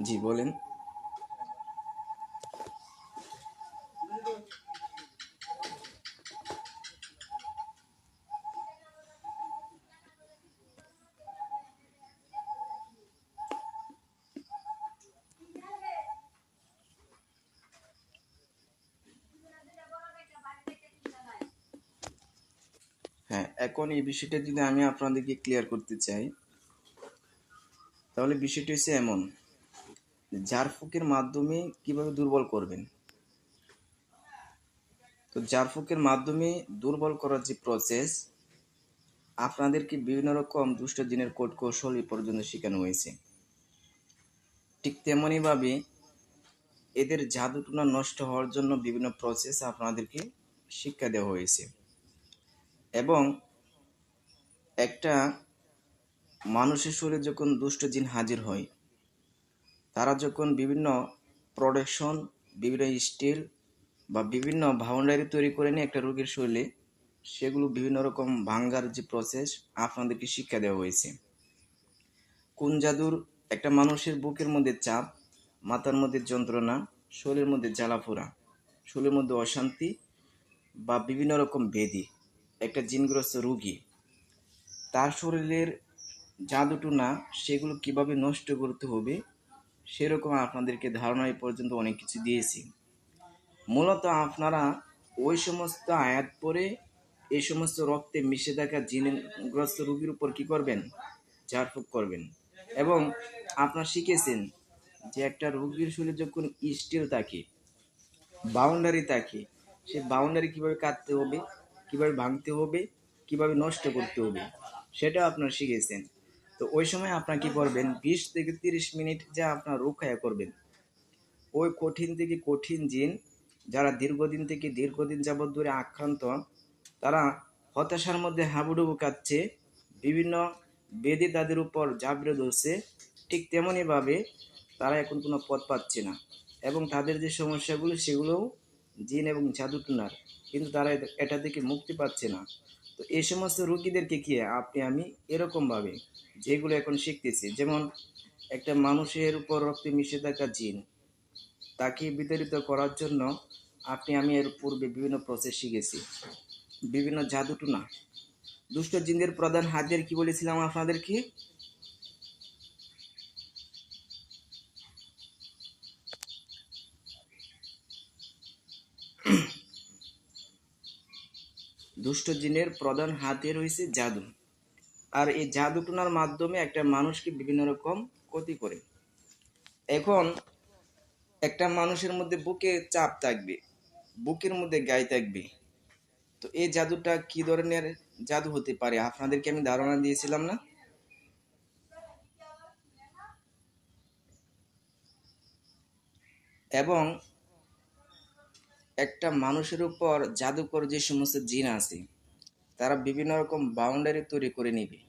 জি বলেন। হ্যাঁ, এখন এই বিষয়টা যদি আমি আপনাদেরকে ক্লিয়ার করতে চাই, তাহলে বিষয়টি হচ্ছে এমন, ঝাড়ফুঁকের মাধ্যমে কিভাবে দুর্বল করবেন। তো ঝাড়ফুঁকের মাধ্যমে দুর্বল করার যে প্রসেস, আপনাদেরকে বিভিন্ন রকম দুষ্ট জিনের কোড কৌশল এ পর্যন্ত শেখানো হয়েছে। ঠিক তেমনইভাবে এদের জাদুটনা নষ্ট হওয়ার জন্য বিভিন্ন প্রসেস আপনাদেরকে শিক্ষা দেওয়া হয়েছে। এবং একটা মানুষের শরীরে যখন দুষ্ট জিন হাজির হয়, তারা যখন বিভিন্ন প্রোডাকশন, বিভিন্ন স্টিল বা বিভিন্ন বাউন্ডারি তৈরি করে নিয়ে একটা রোগীর শরীরে, সেগুলো বিভিন্ন রকম ভাঙ্গার যে প্রসেস আপনাদেরকে শিক্ষা দেওয়া হয়েছে। কোন জাদুর একটা মানুষের বুকের মধ্যে চাপ, মাথার মধ্যে যন্ত্রণা, শরীরের মধ্যে জ্বালাপোড়া, শরীরের মধ্যে অশান্তি বা বিভিন্ন রকম ব্যাধি, একটা জিনগ্রস্ত রোগী তার শরীরের জাদুটুনা সেগুলো কিভাবে নষ্ট করতে হবে, সেরকম আপনাদেরকে ধারণা এই পর্যন্ত অনেক কিছু দিয়েছি। মূলত আপনারা ওই সমস্ত আয়াত পড়ে এই সমস্ত রক্তে মিশে থাকা জিনগ্রস্ত রোগীর উপর কি করবেন, ঝাড়ফুঁক করবেন। এবং আপনারা শিখেছেন যে একটা রোগীর শরীরে যখন স্টিল থাকে, বাউন্ডারি থাকে, সে বাউন্ডারি কিভাবে কাটতে হবে, কিভাবে ভাঙতে হবে, কিভাবে নষ্ট করতে হবে, সেটা আপনারা শিখেছেন। তো ওই সময় আপনারা কি করবেন, 20 থেকে 30 মিনিট যা আপনারা রুকায়া করবেন। ওই কঠিন থেকে কঠিন জিন যারা দীর্ঘদিন যাবৎ ধরে আক্রান্ত, তারা হতাশার মধ্যে হাবুডুবু কাচ্ছে, বিভিন্ন বেদে তাদের উপর জাবড়ে ধরছে, ঠিক তেমনইভাবে তারা এখন কোনো পথ পাচ্ছে না। এবং তাদের যে সমস্যাগুলো সেগুলোও জিন এবং জাদুটুনার, কিন্তু তারা এটা থেকে মুক্তি পাচ্ছে না। তো এই সমস্ত রোগীদেরকে কি আপনি আমি এরকমভাবে যেগুলো এখন শিখতেছি, যেমন একটা মানুষের উপর রক্তে মিশে থাকা জিন, তাকে বিতাড়িত করার জন্য আপনি আমি এর পূর্বে বিভিন্ন প্রসেস শিখেছি, বিভিন্ন জাদুটুনা। দুষ্ট জিনদের প্রধান হাতিয়ার কি বলেছিলাম আপনাদেরকে, দুষ্ট জিনের প্রধান হাতিয়ার হয়েছে জাদু। আর এই জাদুটুনার মাধ্যমে একটা মানুষকে বিভিন্ন রকম ক্ষতি করে। এখন একটা মানুষের মধ্যে বুকে চাপ থাকবে, বুকের মধ্যে গায়ে থাকবে, তো এই জাদুটা কি ধরনের জাদু হতে পারে আপনাদেরকে আমি ধারণা দিয়েছিলাম না। এবং একটা মানুষের উপর জাদুকর যে সমস্ত জিন আছে, তারা বিভিন্ন রকম বাউন্ডারি তৈরি করে নিবে।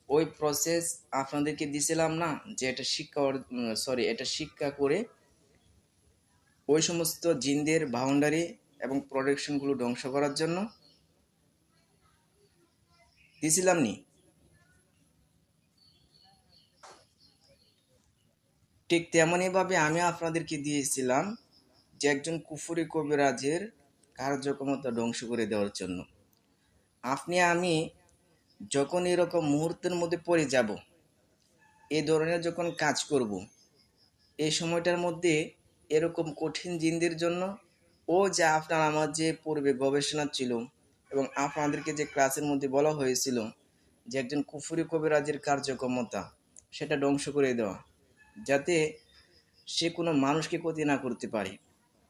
ওই প্রসেস আপনাদেরকে দিছিলাম না, যে এটা শিক্ষা করে ওই সমস্ত জিনদের বাউন্ডারি এবং প্রোডাকশনগুলো ধ্বংস করার জন্য দিছিলাম নি। ঠিক তেমনইভাবে আমি আপনাদেরকে দিয়েছিলাম যে একজন কুফরি কবিরাজের কার্যক্ষমতা ধ্বংস করে দেওয়ার জন্য। আপনি আমি যখন এরকম মুহূর্তের মধ্যে পড়ে যাব, এই ধরনের যখন কাজ করব, এই সময়টার মধ্যে এরকম কঠিন জিনদের জন্য ও যা আপনার আমার যে পূর্বে গবেষণা ছিল এবং আপনাদেরকে যে ক্লাসের মধ্যে বলা হয়েছিল যে একজন কুফরি কবিরাজের কার্যক্ষমতা, সেটা ধ্বংস করে দেওয়া, যাতে সে কোনো মানুষকে ক্ষতি না করতে পারে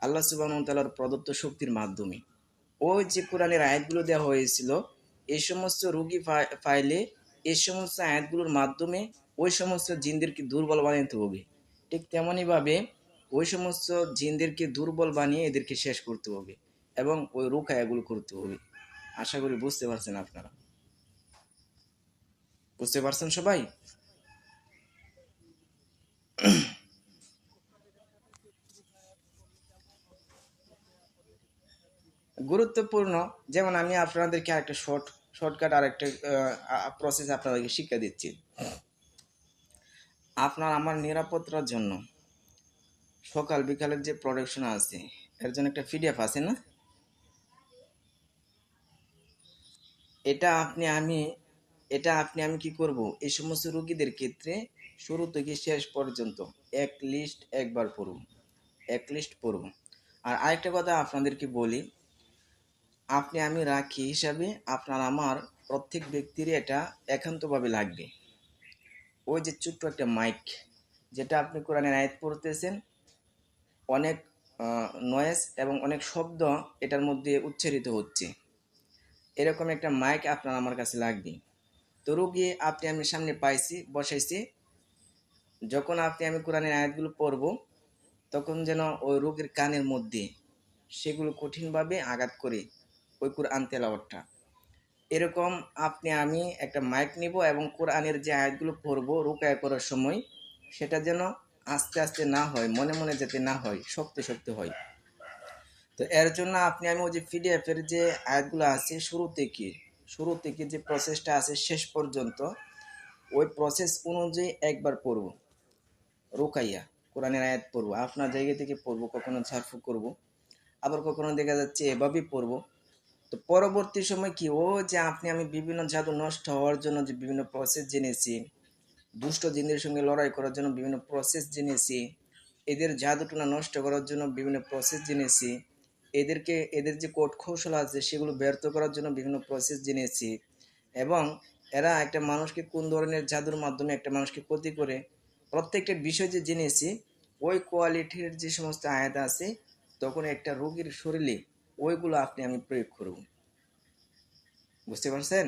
আল্লাহ সুবহানাহু ওয়া তাআলার প্রদত্ত শক্তির মাধ্যমে। ওই যে কোরআনের আয়াতগুলো দেওয়া হয়েছিল, এই সমস্ত রোগী ফাইলে এই সমস্ত আয়াতগুলোর মাধ্যমে ওই সমস্ত জিনদেরকে দুর্বল বানাতে হবে। ঠিক তেমনইভাবে ওই সমস্ত জিনদেরকে দুর্বল বানিয়ে এদেরকে শেষ করতে হবে এবং ওই রুকায়াগুলো করতে হবে। আশা করি বুঝতে পারছেন আপনারা, বুঝতে পারছেন সবাই। গুরুত্বপূর্ণ, যেমন আমি আপনাদেরকে আরেকটা শর্টকাট আরেকটা প্রসেস আপনাদেরকে শিক্ষা দিচ্ছি। আপনার আমার নিরাপত্তার জন্য সকাল বিকালের যে প্রোডাকশন আছে এর জন্য একটা পিডিএফ আছে না, এটা আপনি আমি কি করব, এই সমস্ত রোগীদের ক্ষেত্রে শুরু থেকে শেষ পর্যন্ত এক লিস্ট পড়ব। আর আরেকটা কথা আপনাদেরকে বলি, আপনি আমি রাখি হিসাবে আপনার আমার প্রত্যেক ব্যক্তির এটা একান্তভাবে লাগবে। ওই যে ছোট্ট একটা মাইক, যেটা আপনি কোরআনের আয়াত পড়তেছেন, অনেক নয়েজ এবং অনেক শব্দ এটার মধ্যে উচ্চারিত হচ্ছে, এরকম একটা মাইক আপনার আমার কাছে লাগবে। তো রোগী আপনি আমি সামনে বসাইছি, যখন আপনি আমি কোরআনের আয়াতগুলো পড়ব তখন যেন ওই রোগীর কানের মধ্যে সেগুলো কঠিনভাবে আঘাত করে ওই কোরআন তেলাওয়াতটা। এরকম আপনি আমি একটা মাইক নিব এবং কোরআনের যে আয়াতগুলো পড়ব রুকায়া করার সময়, সেটা যেন আস্তে আস্তে না হয়, মনে মনে যাতে না হয়, শক্ত শক্ত হয়। তো এর জন্য আপনি আমি ওই যে পিডিএফ এর যে আয়াতগুলো আছে শুরু থেকে যে প্রসেসটা আছে শেষ পর্যন্ত, ওই প্রসেস অনুযায়ী একবার পড়ব, রুকাইয়া কোরআনের আয়াত পড়ব, আপনার জায়গা থেকে পড়ব, কখনো ঝাড়ফুঁক করব, আবার কখনো দেখা যাচ্ছে এভাবেই পড়ব। তো পরবর্তী সময় কি, ও যে আপনি আমি বিভিন্ন জাদু নষ্ট হওয়ার জন্য যে বিভিন্ন প্রসেস জেনেছি, দুষ্ট জিনের সঙ্গে লড়াই করার জন্য বিভিন্ন প্রসেস জেনেছি, এদের জাদুটনা নষ্ট করার জন্য বিভিন্ন প্রসেস জেনেছি, এদের যে কোট কৌশল আছে সেগুলো ব্যর্থ করার জন্য বিভিন্ন প্রসেস জেনেছি, এবং এরা একটা মানুষকে কোন ধরনের জাদুর মাধ্যমে একটা মানুষকে ক্ষতি করে, প্রত্যেকটা বিষয় যে জেনেছি, ওই কোয়ালিটির যে সমস্ত আয়াত আছে তখন একটা রোগীর শরীরে ওইগুলো আপনি আমি প্রয়োগ করব। বুঝতে পারছেন?